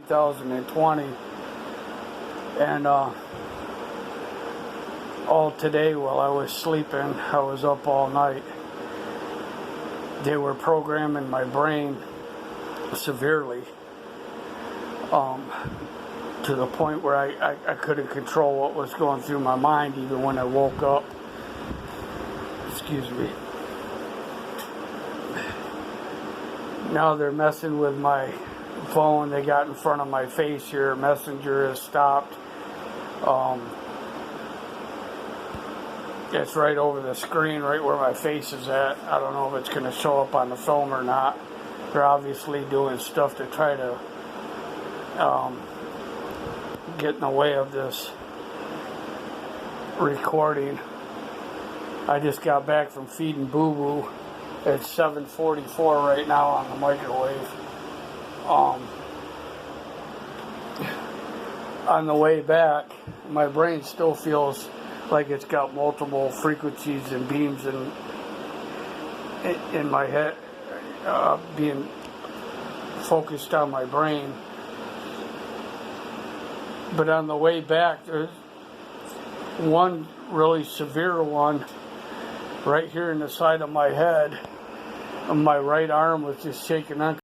2020, and all today while I was sleeping, I was up all night. They were programming my brain severely, to the point where I couldn't control what was going through my mind even when I woke up. Excuse me. Now they're messing with my phone. They got in front of my face here. Messenger has stopped. It's right over the screen, right where my face is at. I don't know if it's going to show up on the film or not. They're obviously doing stuff to try to get in the way of this recording. I just got back from feeding Boo Boo. It's 7:44 right now on the microwave. On the way back, my brain still feels like it's got multiple frequencies and beams in my head, being focused on my brain. But on the way back, there's one really severe one right here in the side of my head. My right arm was just shaking on.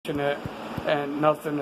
It and nothing